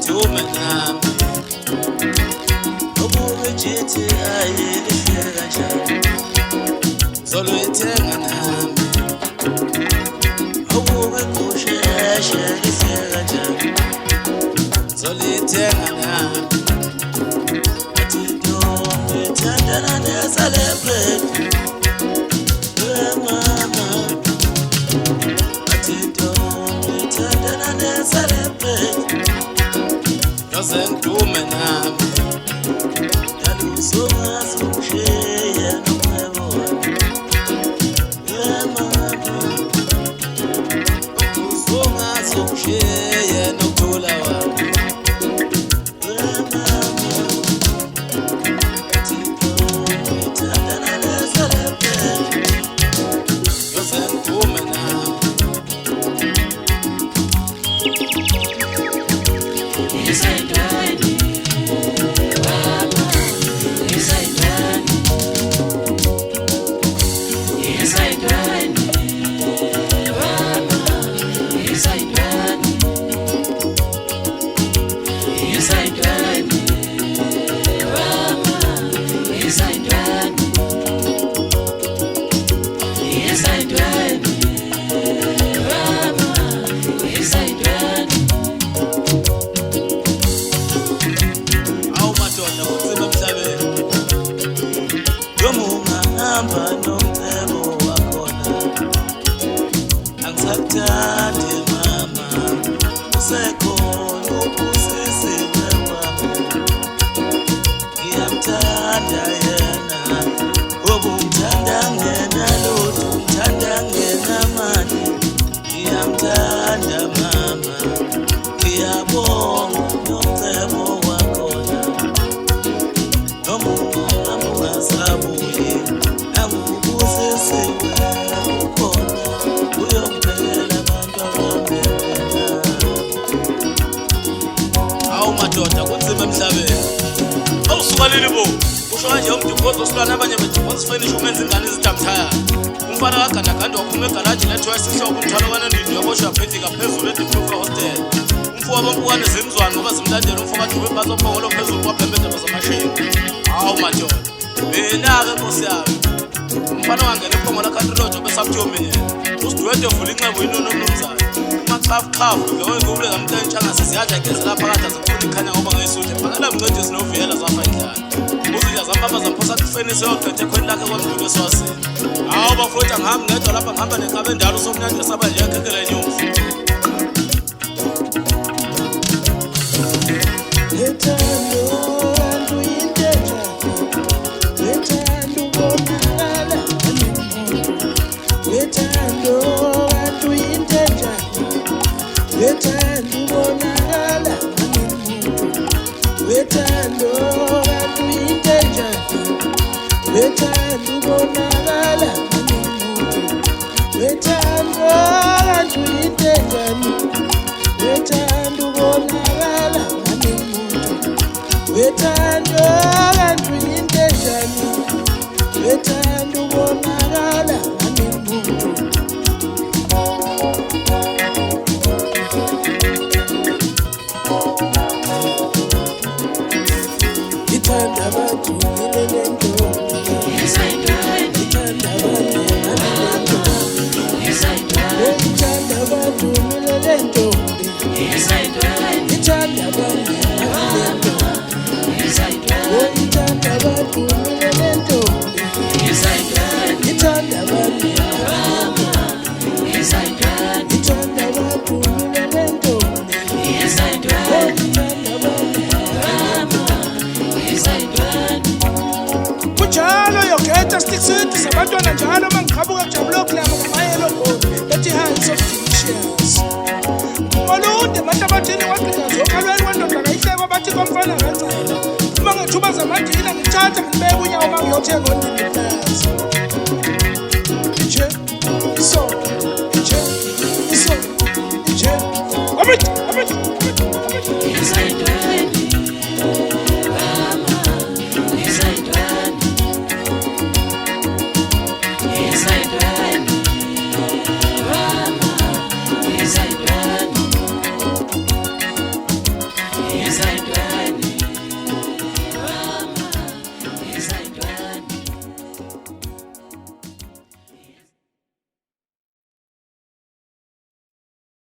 ngidume nami ubuke jithi ayilifika kanjani zoluyithenga nami ubuke kusheshe lifika kanjani zoluyithenga nami athi ntombi thandana ne-celebrate mama athi ntombi thandana ne-celebrate yoze ngidume nami yaluzungazungishiye nomhebo wami mama uzungazungishiye nokuthula wami mama athi ntombi thandana ne-celebrate yoze ngidume nami Awu madoda kutsima emhlabeni noma ungahamba nomcebo wakhona angisakuthandi mama usekhona ubusisiwe wami ngiyamthanda yena obumthanda ngena lutho umthanda ngena mali ngiyamthanda mama ngiyabonga nomcebo wakhona noma ungahamba ungasabuyi angubusisiwe ukhona uyokuphela abantu abamemena awu madoda kunzima emhlabeni awusuka leli bo usho kanje umdiphozo silwana abanye bediphozo finish umenza ingane ezidamthaya umfana kagandaganda waphuma egaraji nethiwa sihlobo umthwalo kanondindo yaboshwa yaphetika phezulu ediphofa hostel umfo wabampukane zimzwana ngoba zimlandela umfo kathi webhasi ophongolo phezulu kwabhembedaba zamashini hawu madoda mina-ke nkosi yami umfana wangena ephongola country road obesakuthiwo minyena usidwede vula inxebo inonomnumzana umachafuchafu ngewengule kamntantshanga sesiyajagezela phakathi azifuna ikhanya ngoba ngayisuthe phakela mncedisi noviyela zafa indlala uzinja zambamba zamphosa kufenise yogqethe ekhweni lakhe kwamdulu eswasini hawu bafowethu angihambi ngedwa lapha ngihamba nenkabe endala usomnandi esaba nje ekhekele enyumfu abantwana njalo mangiqhabuka kujabulo kulama ngamayelo goli ethi hands of delicious malunde matabathini waqhinga zokhalweni kwendoda kayihlekwa bathi komfana kancela uma ngethuba zamadila ngithatha ngibeke unyawo uma ngiyothenga ondiliplaza nje iso nje iso nje amit